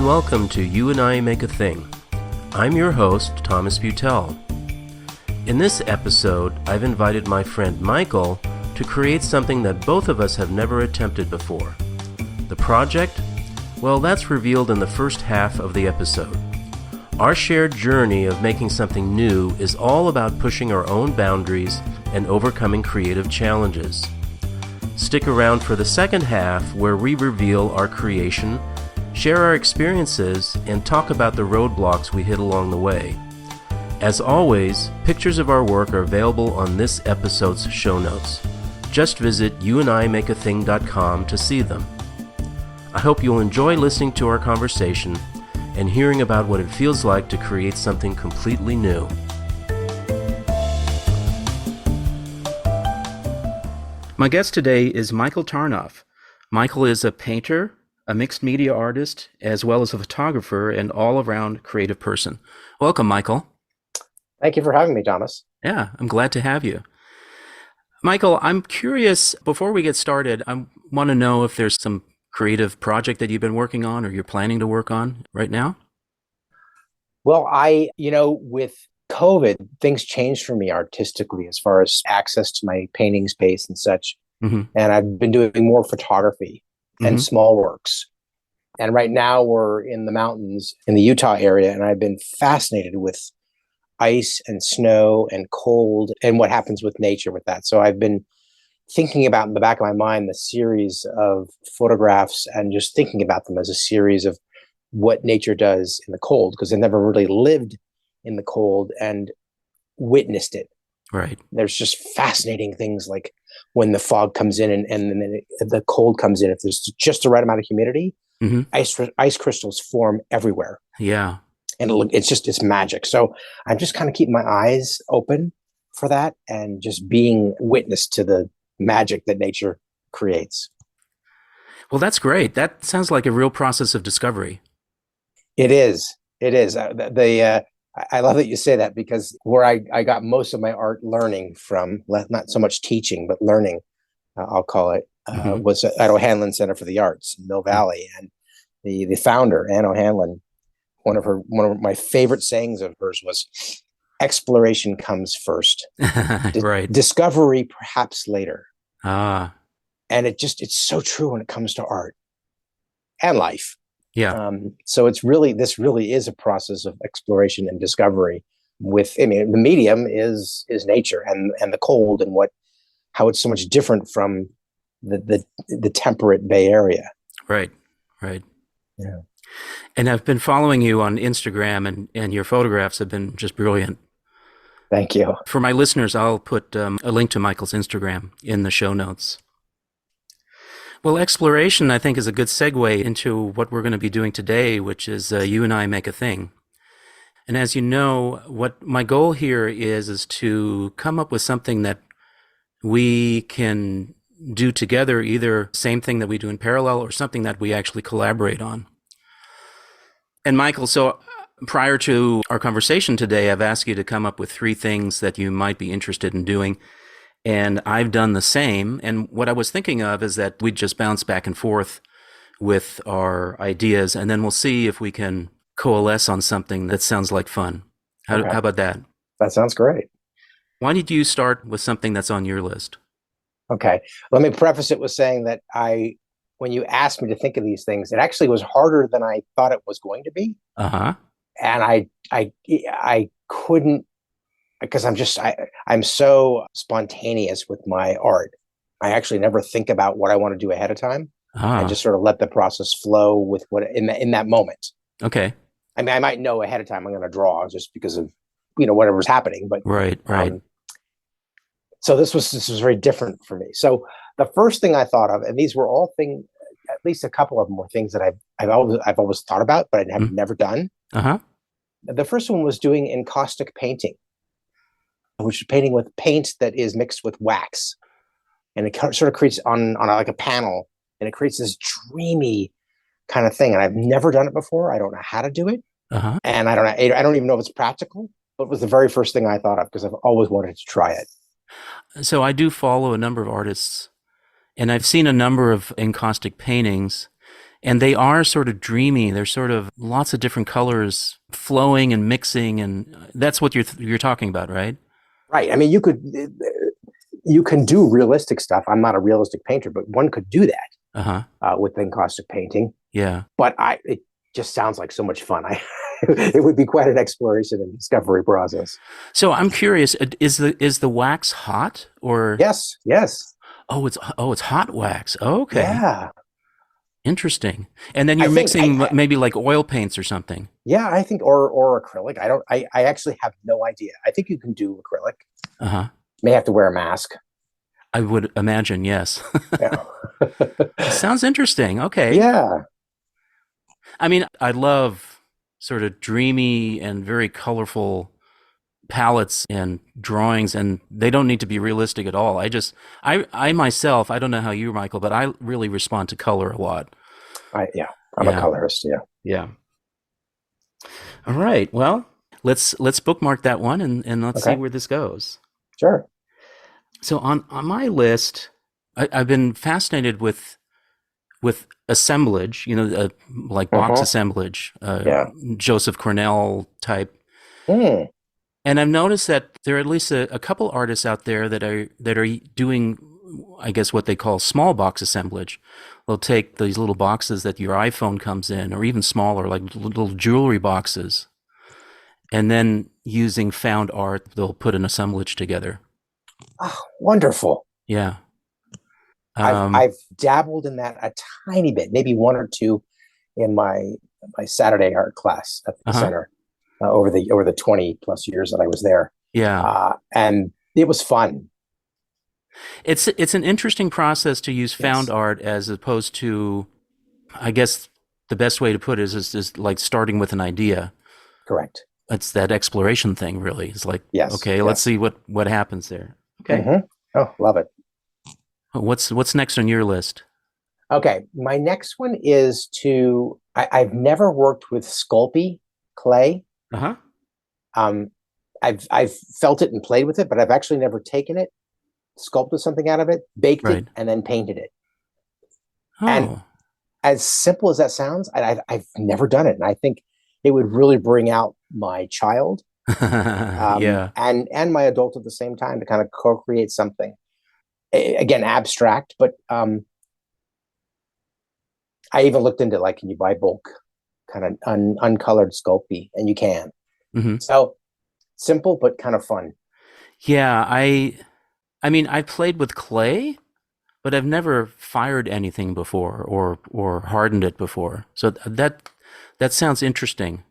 welcome to You and I Make a Thing. I'm your host, Thomas Butel. In this episode, I've invited my friend Michael to create something that both of us have never attempted before. The project? Well, that's revealed in the first half of the episode. Our shared journey of making something new is all about pushing our own boundaries and overcoming creative challenges. Stick around for the second half where we reveal our creation, share our experiences, and talk about the roadblocks we hit along the way. As always, pictures of our work are available on this episode's show notes. Just visit youandimakeathing.com to see them. I hope you'll enjoy listening to our conversation and hearing about what it feels like to create something completely new. My guest today is Michael Tarnoff. Michael is a painter, a mixed media artist, as well as a photographer and all-around creative person. Welcome, Michael. Thank you for having me, Thomas. Yeah, I'm glad to have you. Michael, I'm curious, before we get started, I want to know if there's some creative project that you've been working on or you're planning to work on right now? Well, with COVID, things changed for me artistically as far as access to my painting space and such. Mm-hmm. And I've been doing more photography and small works. And right now we're in the mountains in the Utah area, and I've been fascinated with ice and snow and cold and what happens with nature with that. So I've been thinking about in the back of my mind the series of photographs and just thinking about them as a series of what nature does in the cold, because I've never really lived in the cold and witnessed it. Right. There's just fascinating things like when the fog comes in and then the cold comes in. If there's just the right amount of humidity, ice crystals form everywhere. Yeah. And it's magic. So I'm just kind of keeping my eyes open for that and just being witness to the magic that nature creates. Well, that's great. That sounds like a real process of discovery. It is. It is. I love that you say that, because where I got most of my art learning from, not so much teaching, but learning, I'll call it, was at O'Hanlon Center for the Arts in Mill Valley. And the founder, Anne O'Hanlon, one of my favorite sayings of hers was, "Exploration comes first, right. Discovery perhaps later." Ah. And it's so true when it comes to art and life. Yeah. So this really is a process of exploration and discovery. The medium is nature and the cold and how it's so much different from the temperate Bay Area. Right. Right. Yeah. And I've been following you on Instagram, and your photographs have been just brilliant. Thank you. For my listeners, I'll put a link to Michael's Instagram in the show notes. Well, exploration, I think, is a good segue into what we're going to be doing today, which is You and I Make a Thing. And as you know, what my goal here is to come up with something that we can do together, either same thing that we do in parallel or something that we actually collaborate on. And Michael, so prior to our conversation today, I've asked you to come up with 3 things that you might be interested in doing. And I've done the same. And what I was thinking of is that we just bounce back and forth with our ideas, and then we'll see if we can coalesce on something that sounds like fun. How about that? That sounds great. Why did you start with something that's on your list? Okay. Let me preface it with saying that when you asked me to think of these things, it actually was harder than I thought it was going to be. Uh-huh. And I couldn't, because I'm so spontaneous with my art. I actually never think about what I want to do ahead of time. I just sort of let the process flow with what in that moment. Okay. I mean, I might know ahead of time I'm going to draw just because of whatever's happening. But right. So this was very different for me. So the first thing I thought of, and these were all things, at least a couple of them were things that I've always thought about, but I have never done. Uh-huh. The first one was doing encaustic painting, which is painting with paint that is mixed with wax, and it sort of creates on like a panel, and it creates this dreamy kind of thing. And I've never done it before. I don't know how to do it, and I don't even know if it's practical. But it was the very first thing I thought of because I've always wanted to try it. So I do follow a number of artists, and I've seen a number of encaustic paintings, And they are sort of dreamy. They're sort of lots of different colors flowing and mixing, and that's what you're talking about, right? Right. I mean, you can do realistic stuff. I'm not a realistic painter, but one could do that Uh-huh. with encaustic painting. Yeah. But it just sounds like so much fun. It would be quite an exploration and discovery process. So I'm curious, is the wax hot or? Yes, yes. Oh, it's hot wax. Okay. Yeah. Interesting. And then I you're think mixing maybe like oil paints or something. yeah, I think or acrylic. I actually have no idea. I think you can do acrylic. Uh-huh. May have to wear a mask. I would imagine, yes. Yeah. Sounds interesting. Okay. Yeah. I mean, I love sort of dreamy and very colorful palettes and drawings, and they don't need to be realistic at all. I myself, I don't know how you, Michael, but I really respond to color a lot. Yeah. I'm a Yeah. colorist. Yeah. Yeah. All right. Well, let's bookmark that one and let's see Okay. where this goes. Sure. So on my list, I've been fascinated with assemblage, like box Uh-huh. assemblage, Yeah. Joseph Cornell type. Mm. And I've noticed that there are at least a couple artists out there that are doing, I guess, what they call small box assemblage. They'll take these little boxes that your iPhone comes in, or even smaller, like little jewelry boxes, and then using found art, they'll put an assemblage together. Oh, wonderful. Yeah. I've dabbled in that a tiny bit, maybe one or two in my Saturday art class at the center over the 20 plus years that I was there. Yeah. And it was fun. It's an interesting process to use found art as opposed to, I guess the best way to put it is like starting with an idea. Correct. It's that exploration thing, really. It's like, okay, yes. let's see what happens there. Okay. Mm-hmm. Oh, love it. What's next on your list? Okay, my next one is I've never worked with Sculpey clay. Uh-huh. I've felt it and played with it, but I've actually never taken it, sculpted something out of it, baked it, and then painted it. Oh. And as simple as that sounds, I've never done it, and I think it would really bring out my child, yeah, and my adult at the same time to kind of co-create something. Again, abstract, but I even looked into like, can you buy bulk kind of uncolored Sculpey? And you can. Mm-hmm. So simple, but kind of fun. Yeah, I mean, I played with clay, but I've never fired anything before or hardened it before. So that sounds interesting.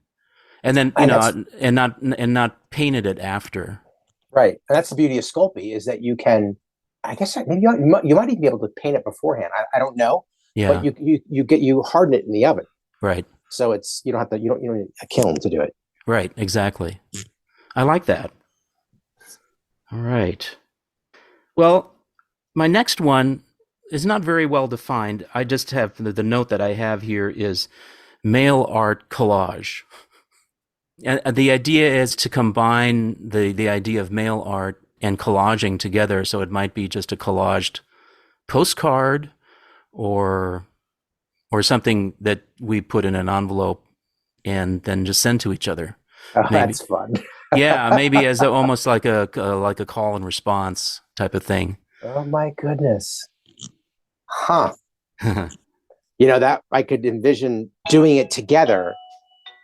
And then and not painted it after. Right, and that's the beauty of Sculpey is that you can. I guess maybe you might even be able to paint it beforehand. I don't know. Yeah. But you harden it in the oven. Right. So you don't need a kiln to do it. Right. Exactly. I like that. All right. Well, my next one is not very well defined. I just have the note that I have here is mail art collage. And the idea is to combine the idea of mail art and collaging together. So it might be just a collaged postcard or something that we put in an envelope and then just send to each other. Oh, that's fun. Yeah, maybe as almost like a call and response type of thing. Oh my goodness. Huh. That I could envision doing it together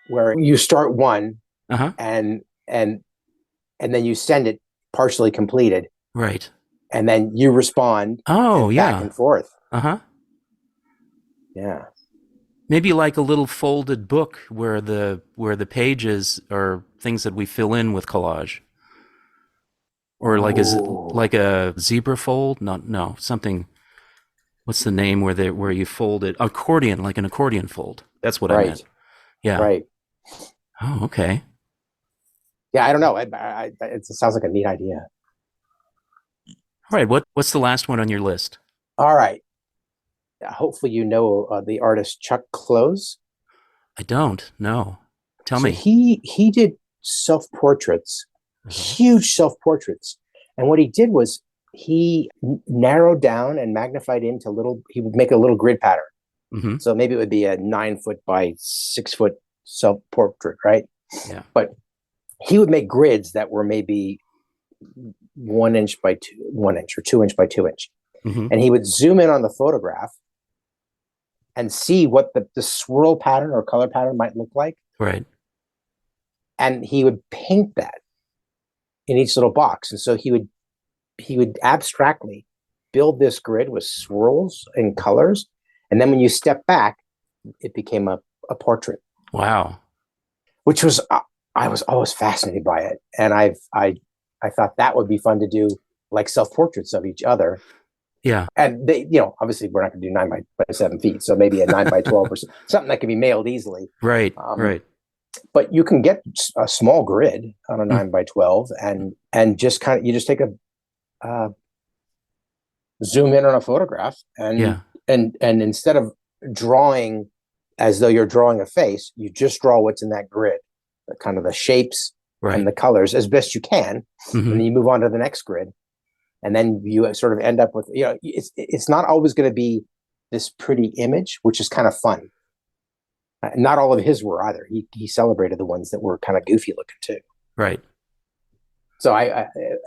where you start one and then you send it partially completed. Right. And then you respond back and forth. Uh-huh. Yeah. Maybe like a little folded book where the pages are things that we fill in with collage. Or like a zebra fold? No, something. What's the name where you fold it? Accordion, like an accordion fold. That's what I meant. Yeah. Right. Oh, okay. Yeah, I don't know. It sounds like a neat idea. All right. What's the last one on your list? All right. Hopefully you know the artist Chuck Close. I don't. No. Tell me. He did self-portraits, huge self-portraits. And what he did was he narrowed down and magnified into he would make a little grid pattern Mm-hmm. So maybe it would be a 9 foot by 6 foot self portrait, right? Yeah. But he would make grids that were maybe 1 inch by 1 inch or 2 inch by 2 inch. Mm-hmm. And he would zoom in on the photograph and see what the swirl pattern or color pattern might look like. Right. And he would paint that in each little box. And so he would abstractly build this grid with swirls and colors. And then when you step back, it became a portrait. Wow. Which was, I was always fascinated by it. And I thought that would be fun to do, like self-portraits of each other. Yeah. And they, obviously we're not going to do 9 by 7 feet. So maybe a 9 by 12 or something that can be mailed easily. Right. Right. But you can get a small grid on a 9 by 12 and just you just take a zoom in on a photograph and instead of drawing as though you're drawing a face, you just draw what's in that grid, kind of the shapes and the colors as best you can. And then you move on to the next grid. And then you sort of end up with, it's not always going to be this pretty image, which is kind of fun. Not all of his were either. He celebrated the ones that were kind of goofy looking too. Right. So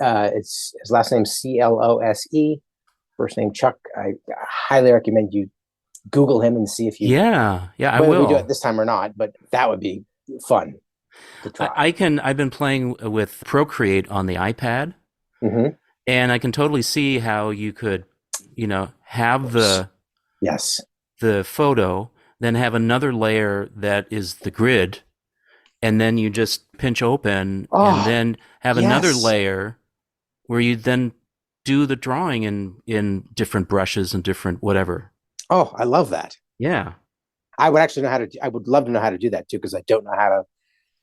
it's his last name Close, first name Chuck. I highly recommend you Google him and see if you I will. Whether we do it this time or not, but that would be fun to try. I've been playing with Procreate on the iPad, and I can totally see how you could, have the photo, then have another layer that is the grid, and then you just pinch open and then have another layer where you then do the drawing in different brushes and different whatever. Oh, I love that. Yeah. I would love to know how to do that too, because I don't know how to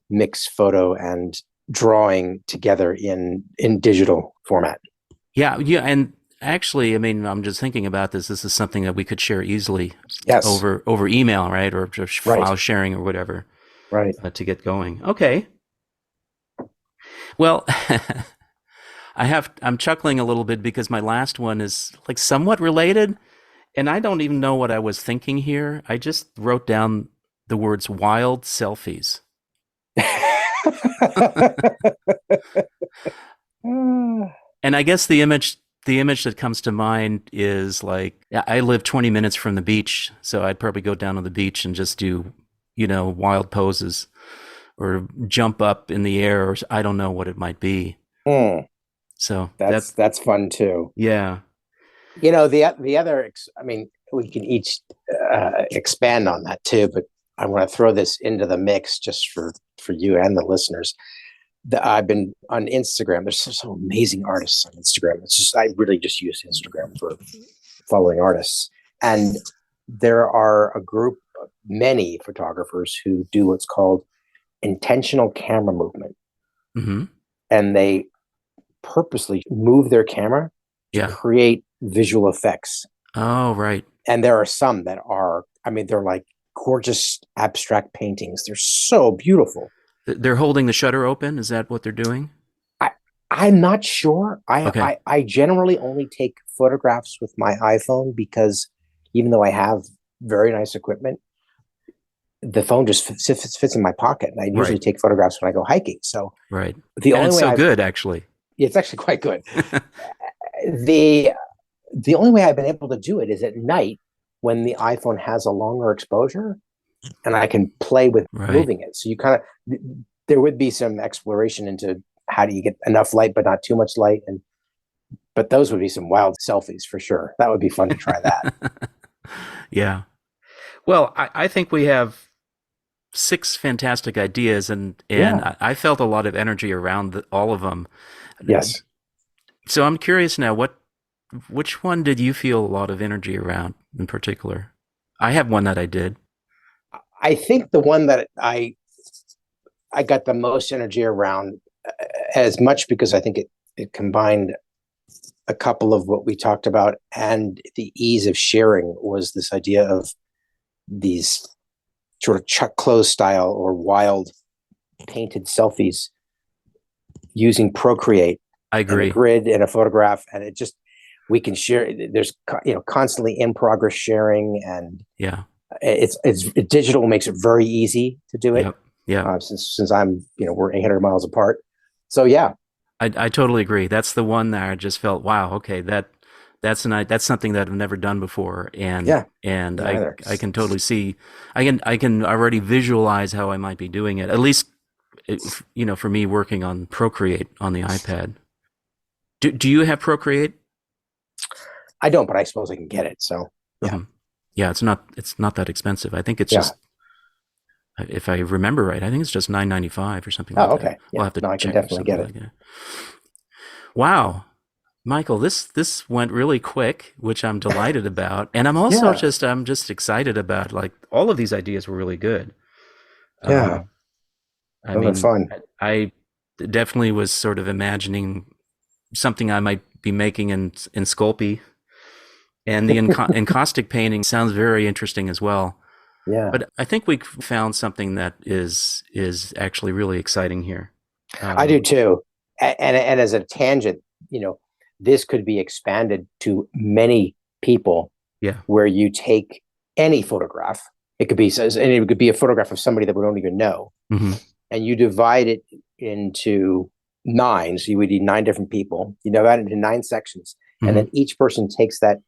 mix photo and drawing together in digital format. Yeah. And actually, I mean, I'm just thinking about this. This is something that we could share easly over email, right? Or just file sharing or whatever. Right. To get going. Okay. Well, I'm chuckling a little bit because my last one is like somewhat related, and I don't even know what I was thinking here. I just wrote down the words wild selfies. And I guess the image that comes to mind is like, I live 20 minutes from the beach, so I'd probably go down to the beach and just do, wild poses or jump up in the air, or I don't know what it might be. So that's fun too. Yeah. The other, I mean, we can each expand on that too, but I want to throw this into the mix just for you and the listeners. I've been on Instagram. There's some amazing artists on Instagram. I really just use Instagram for following artists. And there are a group of many photographers who do what's called intentional camera movement. And they purposely move their camera to create visual effects. Oh, right. And there are some that are, they're like gorgeous abstract paintings. They're so beautiful. They're holding the shutter open? Is that what they're doing? I'm not sure. I generally only take photographs with my iPhone because even though I have very nice equipment, the phone just fits in my pocket. And I usually take photographs when I go hiking. So it's so good, actually. It's actually quite good. The only way I've been able to do it is at night when the iPhone has a longer exposure and I can play with moving it. So you there would be some exploration into how do you get enough light, but not too much light. But those would be some wild selfies for sure. That would be fun to try that. Yeah. Well, I think we have 6 fantastic ideas and I felt a lot of energy around all of them. Yes. So I'm curious now, which one did you feel a lot of energy around in particular? I have one that I did. I think the one that I got the most energy around, as much because I think it combined a couple of what we talked about and the ease of sharing, was this idea of these sort of Chuck Close style or wild painted selfies using Procreate. I agree. And a grid and a photograph, and we can share. There's constantly in progress sharing, and it's digital makes it very easy to do it. Yep. Yeah. Since I'm, we're 800 miles apart. So yeah. I totally agree. That's the one that I just felt, wow, okay, that's something that I've never done before, and Yeah. I can totally see, I can already visualize how I might be doing it. At least, for me working on Procreate on the iPad. Do you have Procreate? I don't, but I suppose I can get it. So yeah. Mm-hmm. Yeah, it's not that expensive. I think it's Yeah. just, if I remember right, I think it's just $9.95 or something like okay. that. Yeah. We'll have to No, I can check definitely get it. like that. Wow. Michael, this went really quick, which I'm delighted about. And I'm also I'm just excited about, like, all of these ideas were really good. Yeah. I mean, fun. I definitely was sort of imagining something I might be making in Sculpey. And the encaustic painting sounds very interesting as well. Yeah. But I think we found something that is actually really exciting here. I do too. And as a tangent, this could be expanded to many people. Yeah. Where you take any photograph, it could be a photograph of somebody that we don't even know, mm-hmm. and you divide it into 9. So you would need 9 different people. You divide it into 9 sections, mm-hmm. and then each person takes that,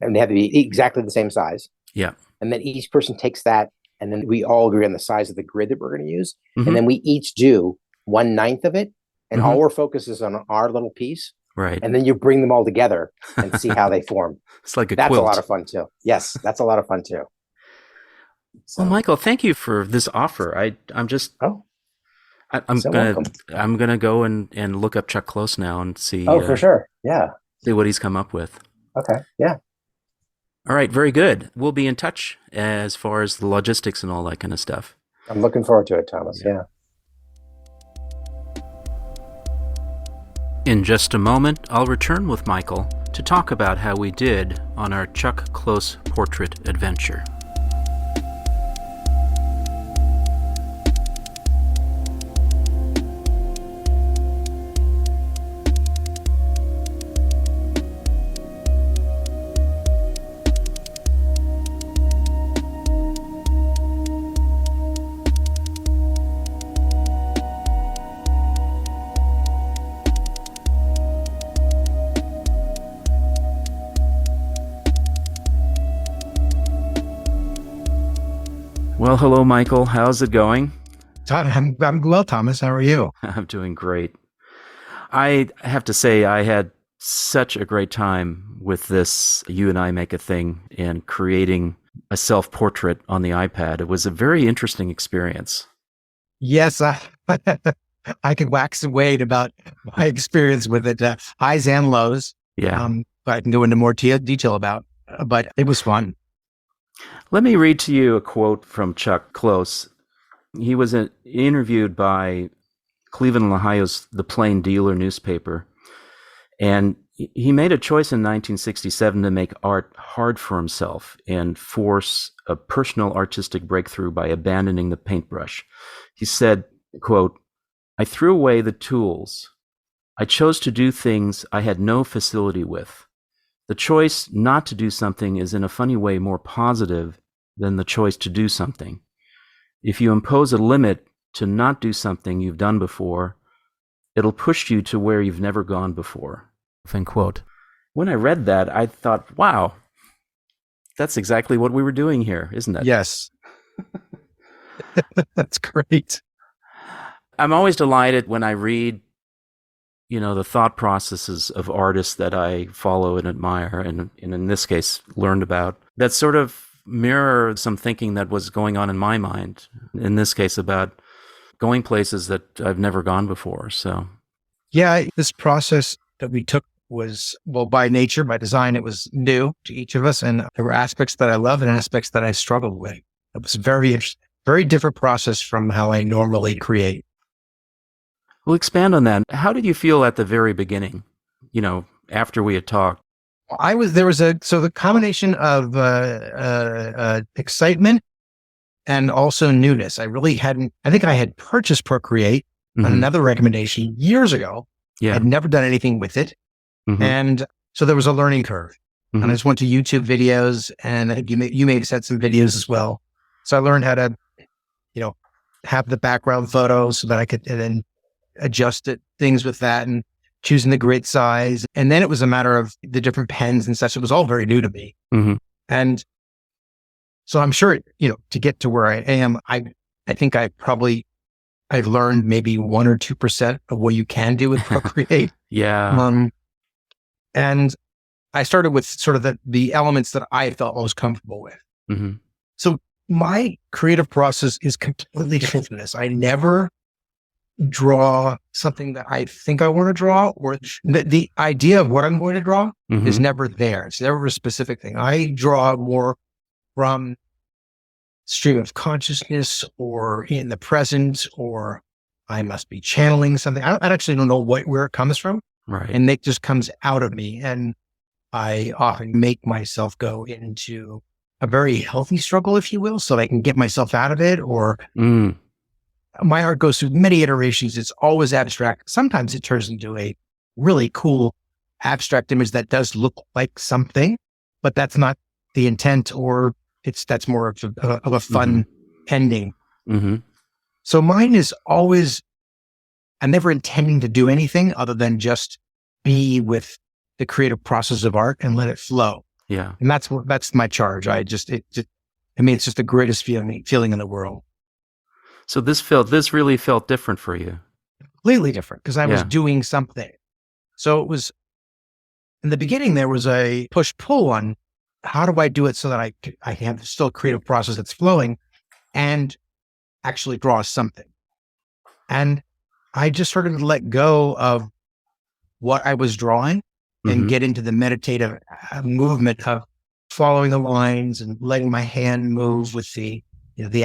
and they have to be exactly the same size. Yeah. And then each person takes that, and then we all agree on the size of the grid that we're going to use, mm-hmm. and then we each do 1/9 of it, and mm-hmm. all our focus is on our little piece. Right. And then you bring them all together and see how they form. It's like that's quilt. a lot of fun too. Yes, that's a lot of fun too. So. Well, Michael, thank you for this offer. I'm gonna go and look up Chuck Close now and see. Oh, for sure. Yeah. See what he's come up with. Okay. Yeah. All right. Very good. We'll be in touch as far as the logistics and all that kind of stuff. I'm looking forward to it, Thomas. Yeah. In just a moment, I'll return with Michael to talk about how we did on our Chuck Close portrait adventure. Well, hello, Michael. How's it going? I'm well, Thomas. How are you? I'm doing great. I have to say, I had such a great time with this You and I Make a Thing and creating a self-portrait on the iPad. It was a very interesting experience. Yes, I could wax and wane about my experience with it, highs and lows. Yeah. I can go into more detail about, but it was fun. Let me read to you a quote from Chuck Close. He was interviewed by Cleveland, Ohio's The Plain Dealer newspaper, and he made a choice in 1967 to make art hard for himself and force a personal artistic breakthrough by abandoning the paintbrush. He said, quote, "I threw away the tools. I chose to do things I had no facility with. The choice not to do something is in a funny way more positive than the choice to do something. If you impose a limit to not do something you've done before, it'll push you to where you've never gone before." End quote. When I read that, I thought, wow, that's exactly what we were doing here, isn't it? Yes. That's great. I'm always delighted when I read, the thought processes of artists that I follow and admire, and in this case, learned about, that sort of mirror some thinking that was going on in my mind, in this case, about going places that I've never gone before. So, yeah, this process that we took was, well, by nature, by design, it was new to each of us. And there were aspects that I loved and aspects that I struggled with. It was very different process from how I normally create. We'll expand on that. How did you feel at the very beginning, after we had talked? So the combination of excitement and also newness. I think I had purchased Procreate on another recommendation years ago. Yeah. I'd never done anything with it. Mm-hmm. And so there was a learning curve. And I just went to YouTube videos, and I think you may have said some videos as well. So I learned how to, have the background photo so that I could then adjust things with that and choosing the grid size. And then it was a matter of the different pens and such. It was all very new to me. And so I'm sure, to get to where I am, I think I've learned maybe 1 or 2% of what you can do with Procreate. Yeah. And I started with sort of the elements that I felt most comfortable with. So my creative process is completely different from this. I never draw something that I think I want to draw, or the idea of what I'm going to draw is never there. It's never a specific thing. I draw more from stream of consciousness, or in the present, or I must be channeling something. I actually don't know where it comes from. Right. And it just comes out of me. And I often make myself go into a very healthy struggle, if you will, so that I can get myself out of it. Or my art goes through many iterations. It's always abstract. Sometimes it turns into a really cool abstract image that does look like something, but that's not the intent, or that's more of a fun ending. So mine is always, I'm never intending to do anything other than just be with the creative process of art and let it flow. Yeah. And that's my charge. It's just the greatest feeling in the world. So this really felt different for you. Completely different, because I was doing something. So it was, in the beginning, there was a push-pull on how do I do it so that I have still a creative process that's flowing and actually draw something. And I just started to let go of what I was drawing and get into the meditative movement of following the lines and letting my hand move with the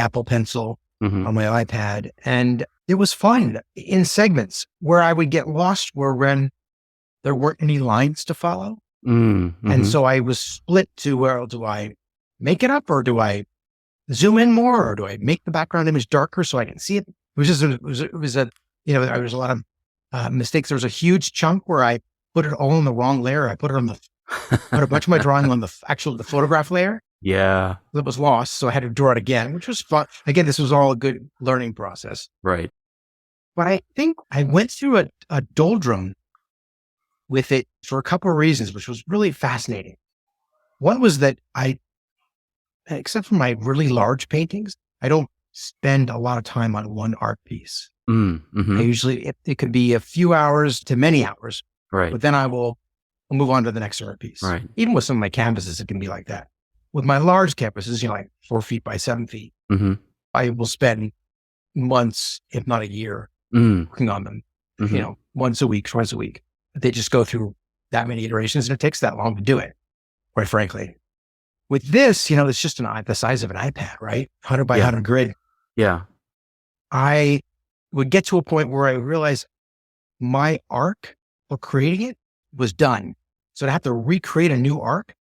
Apple Pencil on my iPad. And it was fun in segments where I would get lost when there weren't any lines to follow. And so I was split to, well, do I make it up, or do I zoom in more, or do I make the background image darker so I can see it? There was a lot of mistakes. There was a huge chunk where I put it all in the wrong layer. I put a bunch of my drawing on the photograph layer. Yeah. That was lost. So I had to draw it again, which was fun. Again, this was all a good learning process. Right. But I think I went through a doldrum with it for a couple of reasons, which was really fascinating. One was that except for my really large paintings, I don't spend a lot of time on one art piece. I usually, it could be a few hours to many hours. Right. But then I'll move on to the next art piece. Right. Even with some of my canvases, it can be like that. With my large canvases, like 4 feet by 7 feet, I will spend months, if not a year, working on them, once a week, twice a week. They just go through that many iterations, and it takes that long to do it, quite frankly. With this, it's just the size of an iPad, right? 100 by 100 grid. Yeah. I would get to a point where I realized my arc for creating it was done. So to have to recreate a new arc,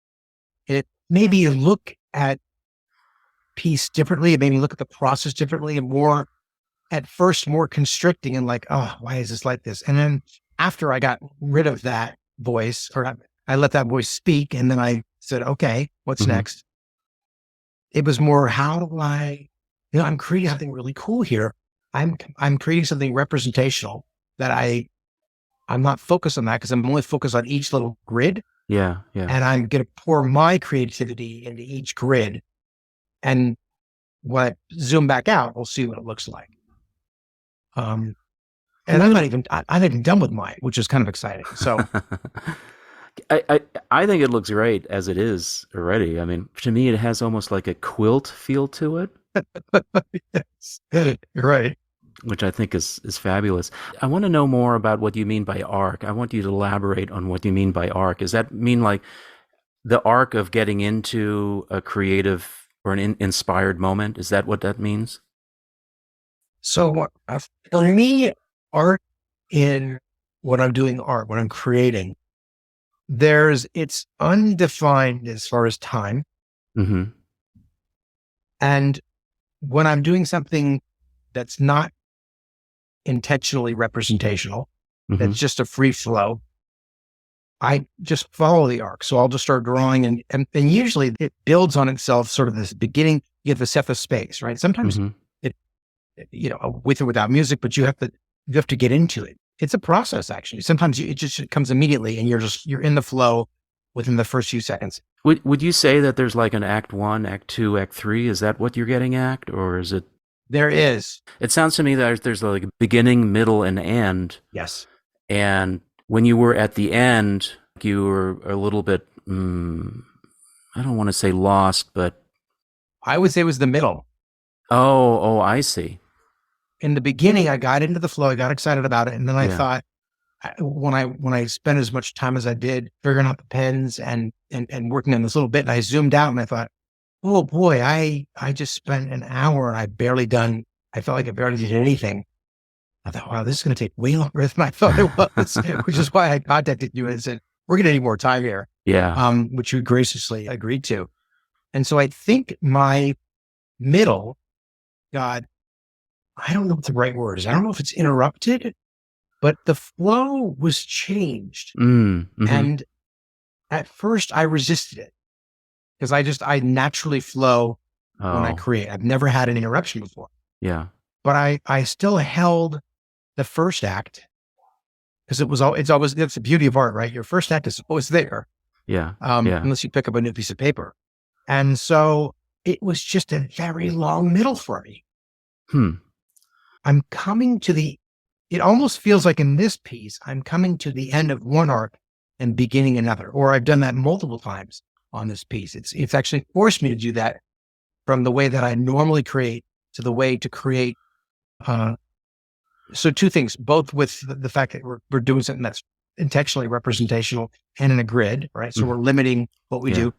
it made me look at piece differently. It made me look at the process differently, and at first more constricting, and like, oh, why is this like this? And then after I got rid of that voice, or I let that voice speak, and then I said, okay, what's next? It was more, how do I'm creating something really cool here. I'm creating something representational that I'm not focused on that, because I'm only focused on each little grid. Yeah. Yeah. And I'm going to pour my creativity into each grid. And when I zoom back out, we'll see what it looks like. And I'm not even done with mine, which is kind of exciting. So I think it looks great as it is already. I mean, to me, it has almost like a quilt feel to it. Yes, you're right. Which I think is fabulous. I want to know more about what you mean by arc. I want you to elaborate on what you mean by arc. Does that mean like the arc of getting into a creative or an inspired moment? Is that what that means? So for me, art, in when I'm doing art, when I'm creating, it's undefined as far as time. And when I'm doing something that's not intentionally representational, that's just a free flow, I just follow the arc. So I'll just start drawing and usually it builds on itself, sort of this beginning. You have to set the space, right? Sometimes it, with or without music, but you have to get into it. It's a process, actually. Sometimes it just comes immediately and you're in the flow within the first few seconds. Would you say that there's like an act 1, act 2, act 3? Is that what you're getting at? Or is it? There is. It sounds to me that there's like a beginning, middle, and end. Yes. And when you were at the end, you were a little bit, I don't want to say lost, but. I would say it was the middle. Oh, I see. In the beginning, I got into the flow. I got excited about it. And then I thought, when I spent as much time as I did figuring out the pens and working on this little bit, and I zoomed out and I thought, oh boy, I just spent an hour and I felt like I barely did anything. I thought, wow, this is going to take way longer than I thought it was, which is why I contacted you and said, we're going to need more time here. Yeah. Which you graciously agreed to. And so I think my middle got, I don't know what the right word is. I don't know if it's interrupted, but the flow was changed. And at first I resisted it because I naturally flow when I create. I've never had an interruption before. Yeah. But I still held the first act because that's the beauty of art, right? Your first act is always there. Yeah. Unless you pick up a new piece of paper. And so it was just a very long middle for me. I'm coming to it almost feels like in this piece, I'm coming to the end of one arc and beginning another, or I've done that multiple times on this piece. It's actually forced me to do that from the way that I normally create to the way to create. So two things, both with the fact that we're doing something that's intentionally representational and in a grid, right? So we're limiting what we do.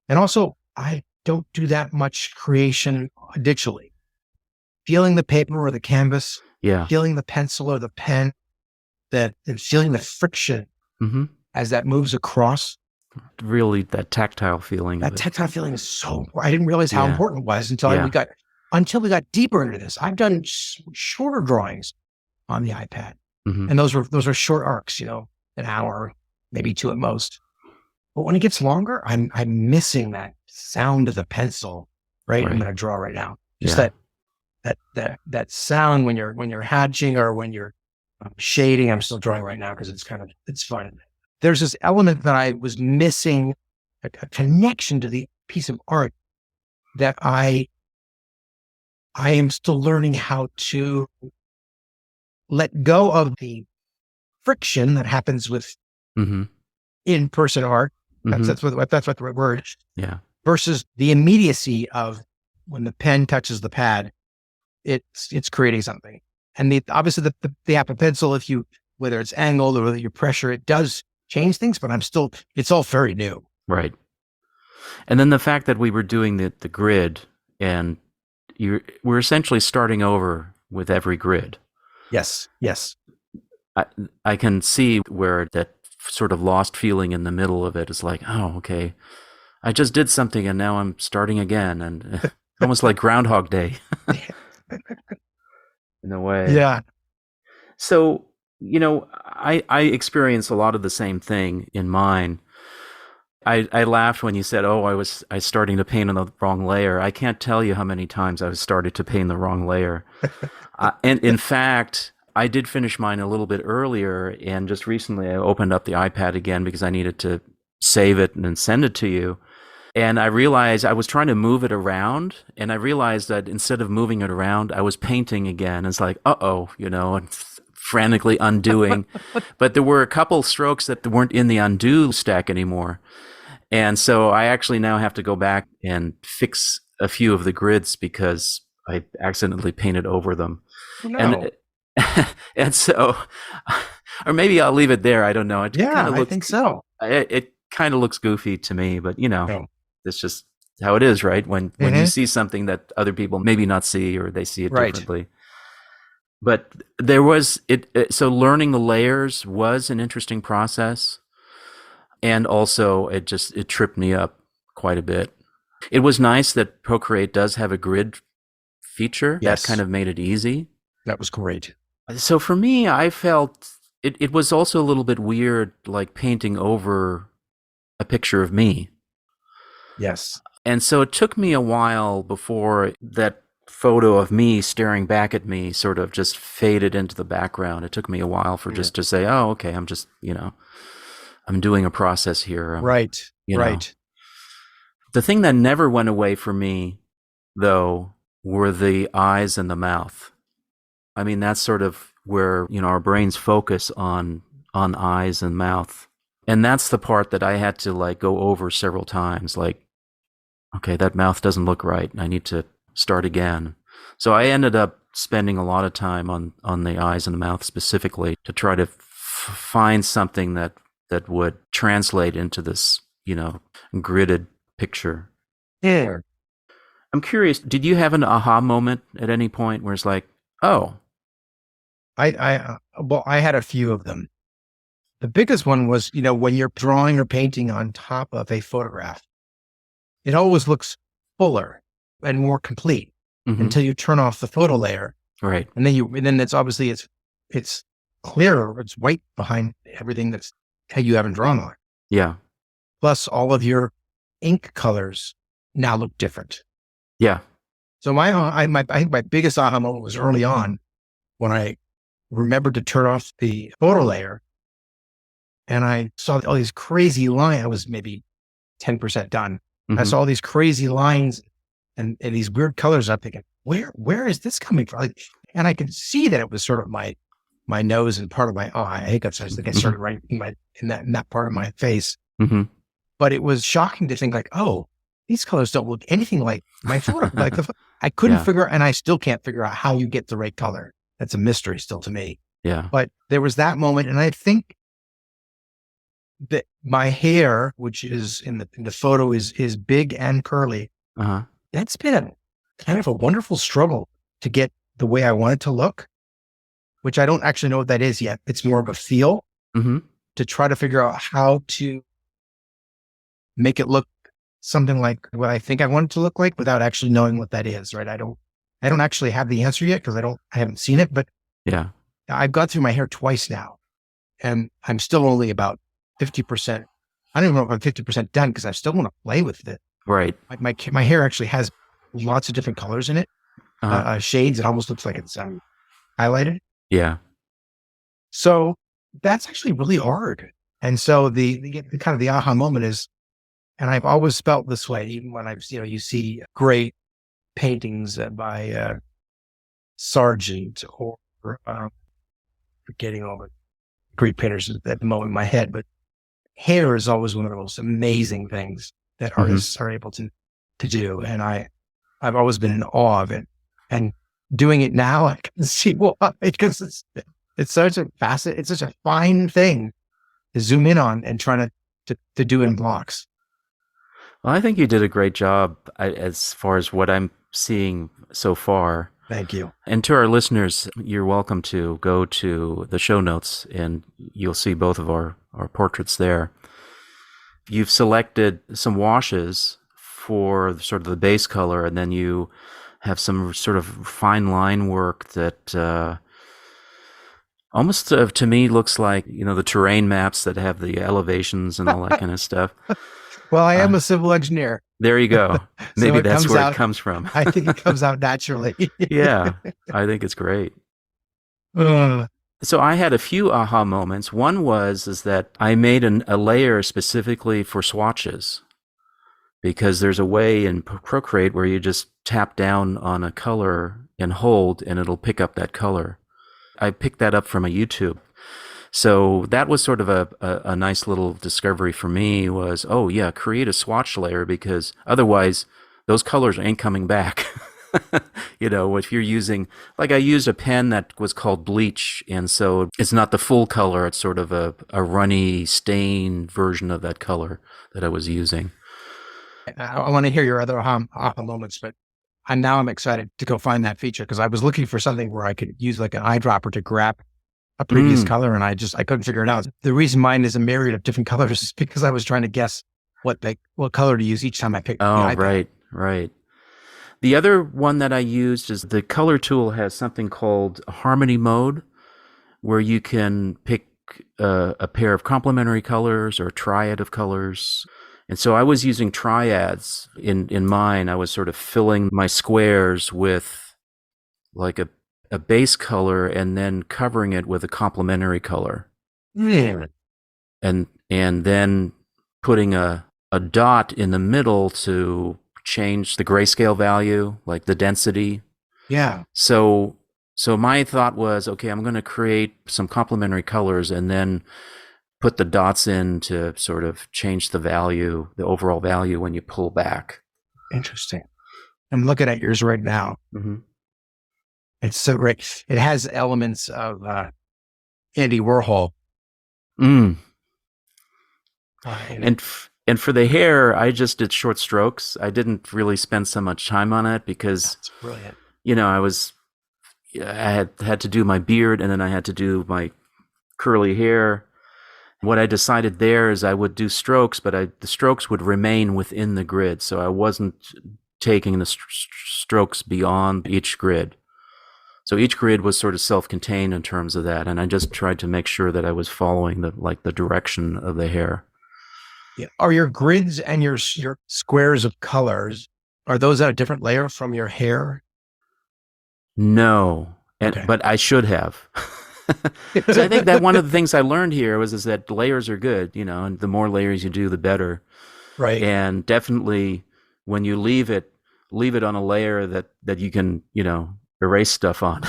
And also I don't do that much creation digitally. Feeling the paper or the canvas, feeling the pencil or the pen, and feeling the friction as that moves across. Really, that tactile feeling. That tactile feeling is so important. I didn't realize how important it was until we got deeper into this. I've done shorter drawings on the iPad, and those are short arcs, an hour, maybe 2 at most. But when it gets longer, I'm missing that sound of the pencil. Right, I'm going to draw right now. Just that sound when you're hatching or when you're shading. I'm still drawing right now because it's fun. There's this element that I was missing, a connection to the piece of art that I am still learning how to let go of the friction that happens with in-person art. That's what the right word is. Yeah. Versus the immediacy of when the pen touches the pad, it's creating something. And obviously the Apple Pencil, whether it's angled or whether you pressure, it does change things, but it's all very new. Right. And then the fact that we were doing the grid and we're essentially starting over with every grid. Yes. I can see where that sort of lost feeling in the middle of it is like, oh, okay, I just did something and now I'm starting again, and almost like Groundhog Day in a way. Yeah. So, I experience a lot of the same thing in mine. I laughed when you said, oh, I was starting to paint on the wrong layer. I can't tell you how many times I was started to paint the wrong layer. And in fact, I did finish mine a little bit earlier, and just recently I opened up the iPad again because I needed to save it and then send it to you. And I realized I was trying to move it around, and I realized that instead of moving it around, I was painting again. It's like, and frantically undoing. But there were a couple strokes that weren't in the undo stack anymore. And so I actually now have to go back and fix a few of the grids because I accidentally painted over them. Oh, no. And so, or maybe I'll leave it there. I don't know. I think so. It kind of looks goofy to me, but it's just how it is, right? When you see something that other people maybe not see, or they see it differently. But there was so learning the layers was an interesting process. And also it tripped me up quite a bit. It was nice that Procreate does have a grid feature. That kind of made it easy. That was great. So for me, I felt it was also a little bit weird, like painting over a picture of me. Yes. And so it took me a while before that photo of me staring back at me sort of just faded into the background. It took me a while for just to say, oh, okay, I'm just, I'm doing a process here. Right. Right. The thing that never went away for me, though, were the eyes and the mouth. I mean, that's sort of where, our brains focus on eyes and mouth. And that's the part that I had to like go over several times. Like, okay, that mouth doesn't look right. I need to start again. So I ended up spending a lot of time on the eyes and the mouth specifically to try to find something that would translate into this, gridded picture. Yeah. I'm curious, did you have an aha moment at any point where it's like, oh? I had a few of them. The biggest one was, when you're drawing or painting on top of a photograph, it always looks fuller and more complete until you turn off the photo layer. Right. And then it's obviously it's clearer. It's white behind everything that you haven't drawn on. Yeah. Plus all of your ink colors now look different. Yeah. So I think my biggest aha moment was early on when I remembered to turn off the photo layer and I saw all these crazy lines. I was maybe 10% done. I saw all these crazy lines and these weird colors. I'm thinking, where is this coming from? And I could see that it was sort of my nose and part of my eye. Hiccups. I think I started right in that part of my face. But it was shocking to think like, oh, these colors don't look anything like my photo. I couldn't figure, and I still can't figure out how you get the right color. That's a mystery still to me. Yeah. But there was that moment, and I think that my hair, which is in the photo, is big and curly. That's been a kind of a wonderful struggle to get the way I want it to look, which I don't actually know what that is yet. It's more of a feel to try to figure out how to make it look something like what I think I want it to look like without actually knowing what that is. Right. I don't actually have the answer yet because I haven't seen it, but yeah, I've gone through my hair twice now and I'm still only about 50%. I don't even know if I'm 50% done because I still want to play with it. Right. My hair actually has lots of different colors in it, shades. It almost looks like it's highlighted. Yeah. So that's actually really hard. And so the kind of the aha moment is, and I've always felt this way, even when you see great paintings by Sargent or forgetting all the great painters at the moment in my head, but hair is always one of the most amazing things that artists are able to do. And I've always been in awe of it. And doing it now, I can see why, because it's such a facet, it's such a fine thing to zoom in on and trying to do in blocks. Well, I think you did a great job as far as what I'm seeing so far. Thank you. And to our listeners, you're welcome to go to the show notes and you'll see both of our portraits there. You've selected some washes for sort of the base color, and then you have some sort of fine line work that almost to me looks like, the terrain maps that have the elevations and all that kind of stuff. Well, I am a civil engineer. There you go. Maybe that's where it comes from. I think it comes out naturally. Yeah, I think it's great. So I had a few aha moments. One is that I made a layer specifically for swatches, because there's a way in Procreate where you just tap down on a color and hold, and it'll pick up that color. I picked that up from a YouTube. So that was sort of a nice little discovery for me was, oh yeah, create a swatch layer, because otherwise those colors ain't coming back. If you're using, like I used a pen that was called Bleach, and so it's not the full color, it's sort of a runny stain version of that color that I was using. I want to hear your other aha moments, but I'm excited to go find that feature, because I was looking for something where I could use like an eyedropper to grab a previous color, and I couldn't figure it out. The reason mine is a myriad of different colors is because I was trying to guess what color to use each time I picked the iPad. Right. The other one that I used is the color tool has something called harmony mode, where you can pick a pair of complementary colors or a triad of colors. And so I was using triads in mine. I was sort of filling my squares with like a base color and then covering it with a complementary color. Yeah. And then putting a dot in the middle to change the grayscale value, like the density. Yeah. So my thought was, okay, I'm going to create some complementary colors and then put the dots in to sort of change the value, the overall value when you pull back. Interesting. I'm looking at yours right now. Mm-hmm. It's so great. It has elements of Andy Warhol. Mm. And for the hair, I just did short strokes. I didn't really spend so much time on it because that's brilliant. I had to do my beard and then I had to do my curly hair. What I decided there is I would do strokes, but the strokes would remain within the grid. So I wasn't taking the strokes beyond each grid. So each grid was sort of self-contained in terms of that. And I just tried to make sure that I was following the direction of the hair. Yeah. Are your grids and your squares of colors, are those at a different layer from your hair? No, but I should have. So I think that one of the things I learned here is that layers are good, and the more layers you do, the better. Right. And definitely when you leave it on a layer that you can, erase stuff on.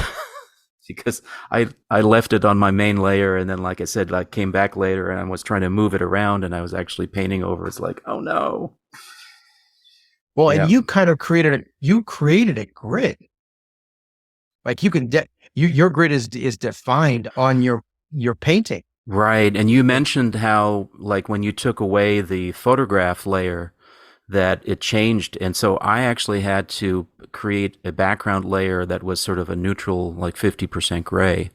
Because I left it on my main layer, and then, like I said, I came back later and I was trying to move it around, and I was actually painting over. It's like, oh no. Well, and you kind of created a grid. Like you can your grid is defined on your painting. Right, and you mentioned how, like, when you took away the photograph layer, that it changed. And so I actually had to create a background layer that was sort of a neutral, like 50% gray.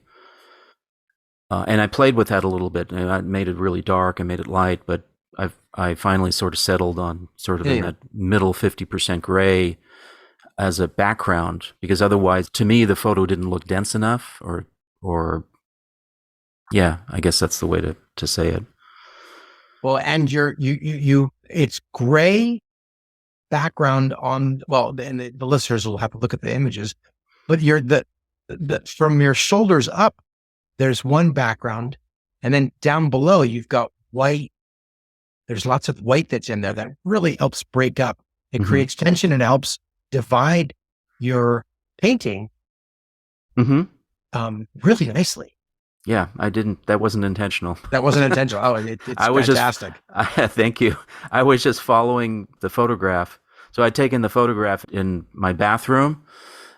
And I played with that a little bit, and I made it really dark. I made it light, but I finally sort of settled on sort of in that middle 50% gray as a background, because otherwise, to me, the photo didn't look dense enough, or yeah, I guess that's the way to say it. Well, and it's gray background on, and the listeners will have to look at the images, but from your shoulders up, there's one background, and then down below, you've got white. There's lots of white that's in there that really helps break up. It creates tension and helps divide your painting really nicely. Yeah, that wasn't intentional. That wasn't intentional. Oh, it's fantastic. Thank you. I was just following the photograph. So I'd taken the photograph in my bathroom,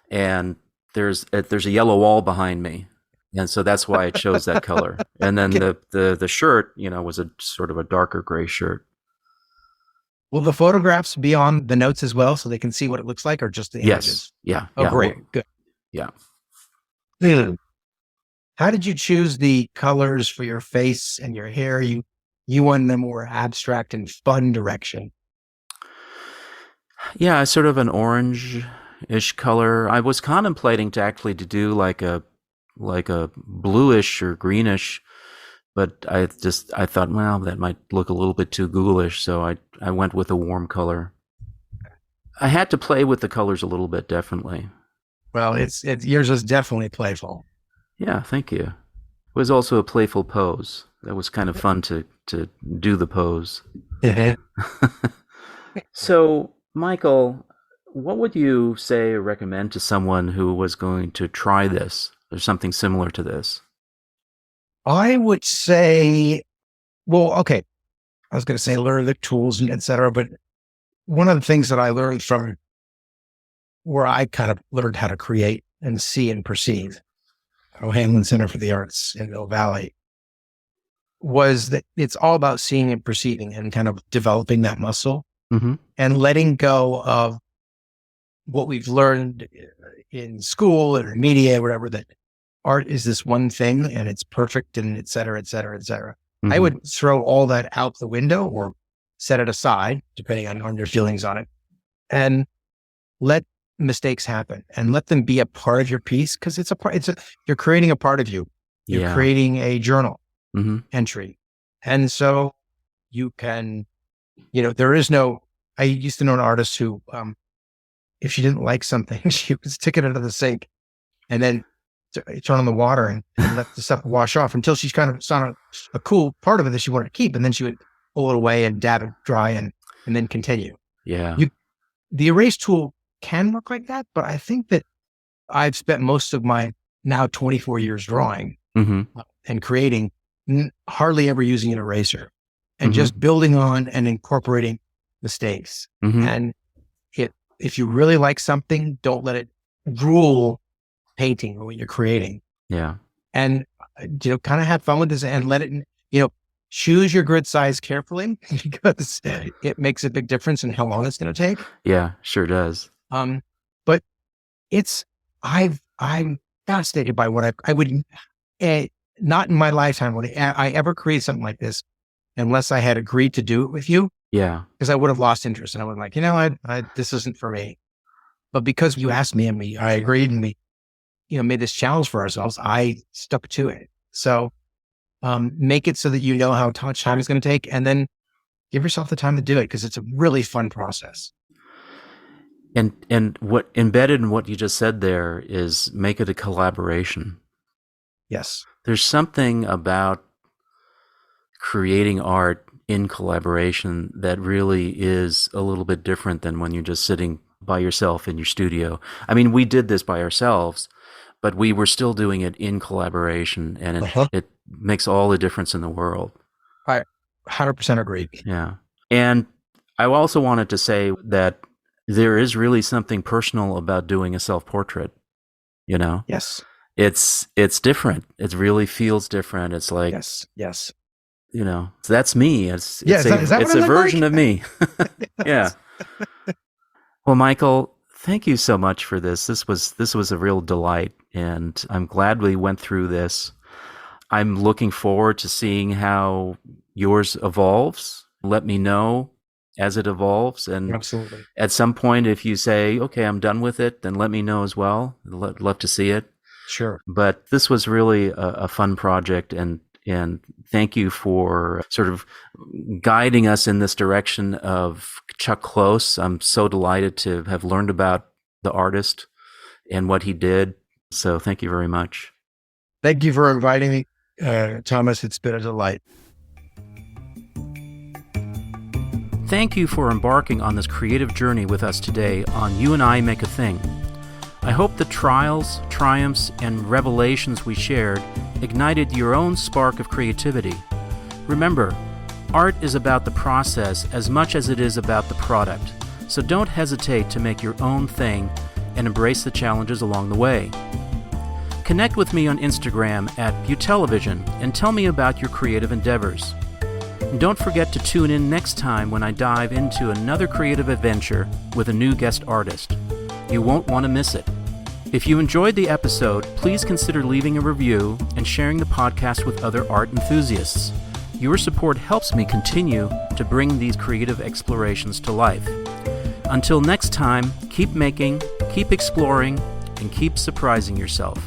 and there's a yellow wall behind me. And so that's why I chose that color. And then the shirt, was a sort of a darker gray shirt. Will the photographs be on the notes as well so they can see what it looks like, or just the images? Yeah. Oh, great. Good. Yeah. How did you choose the colors for your face and your hair? You went in a more abstract and fun direction. Yeah, sort of an orange-ish color. I was contemplating to do like a bluish or greenish, but I thought, well, that might look a little bit too ghoulish, so I went with a warm color. I had to play with the colors a little bit, definitely. Well, yours is definitely playful. Yeah, thank you. It was also a playful pose. That was kind of fun to do the pose. So, Michael, what would you say or recommend to someone who was going to try this or something similar to this? I would say, well, okay. I was going to say learn the tools and et cetera, but one of the things that I learned from where I kind of learned how to create and see and perceive, O'Hanlon Center for the Arts in Mill Valley, was that it's all about seeing and perceiving and kind of developing that muscle and letting go of what we've learned in school or media, whatever, that art is this one thing and it's perfect and et cetera, et cetera, et cetera. I would throw all that out the window or set it aside, depending on your feelings on it, and let mistakes happen and let them be a part of your piece, because you're creating a part of you. You're creating a journal. entry. And so you can, there is no, I used to know an artist who, if she didn't like something, she would stick it under the sink and then turn on the water and let the stuff wash off until she kind of saw a cool part of it that she wanted to keep. And then she would pull it away and dab it dry and then continue. Yeah. The erase tool can work like that, but I think that I've spent most of my now 24 years drawing and creating, hardly ever using an eraser and just building on and incorporating mistakes. And if you really like something, don't let it rule painting or what you're creating. Yeah. And, kind of have fun with this and let it, choose your grid size carefully because it makes a big difference in how long it's going to take. Yeah, sure does. But I'm fascinated by what I would, not in my lifetime would I ever create something like this unless I had agreed to do it with you. Yeah. Because I would have lost interest and I would like, this isn't for me. But because you asked me and I agreed and we, made this challenge for ourselves, I stuck to it. So, make it so that you know how much time it's going to take and then give yourself the time to do it because it's a really fun process. And what embedded in what you just said there is make it a collaboration. Yes. There's something about creating art in collaboration that really is a little bit different than when you're just sitting by yourself in your studio. I mean, we did this by ourselves, but we were still doing it in collaboration, and it makes all the difference in the world. I 100% agree. Yeah. And I also wanted to say that there is really something personal about doing a self-portrait, Yes. It's different. It really feels different. It's like, yes. That's me. It's a version of me. Yeah. Well, Michael, thank you so much for this. This was a real delight, and I'm glad we went through this. I'm looking forward to seeing how yours evolves. Let me know as it evolves, and absolutely. At some point, if you say, "Okay, I'm done with it," then let me know as well. I'd love to see it. Sure. But this was really a fun project, and thank you for sort of guiding us in this direction of Chuck Close. I'm so delighted to have learned about the artist and what he did. So thank you very much. Thank you for inviting me, Thomas. It's been a delight. Thank you for embarking on this creative journey with us today on You and I Make a Thing. I hope the trials, triumphs, and revelations we shared ignited your own spark of creativity. Remember, art is about the process as much as it is about the product, so don't hesitate to make your own thing and embrace the challenges along the way. Connect with me on Instagram at Butelevision and tell me about your creative endeavors. And don't forget to tune in next time when I dive into another creative adventure with a new guest artist. You won't want to miss it. If you enjoyed the episode, please consider leaving a review and sharing the podcast with other art enthusiasts. Your support helps me continue to bring these creative explorations to life. Until next time, keep making, keep exploring, and keep surprising yourself.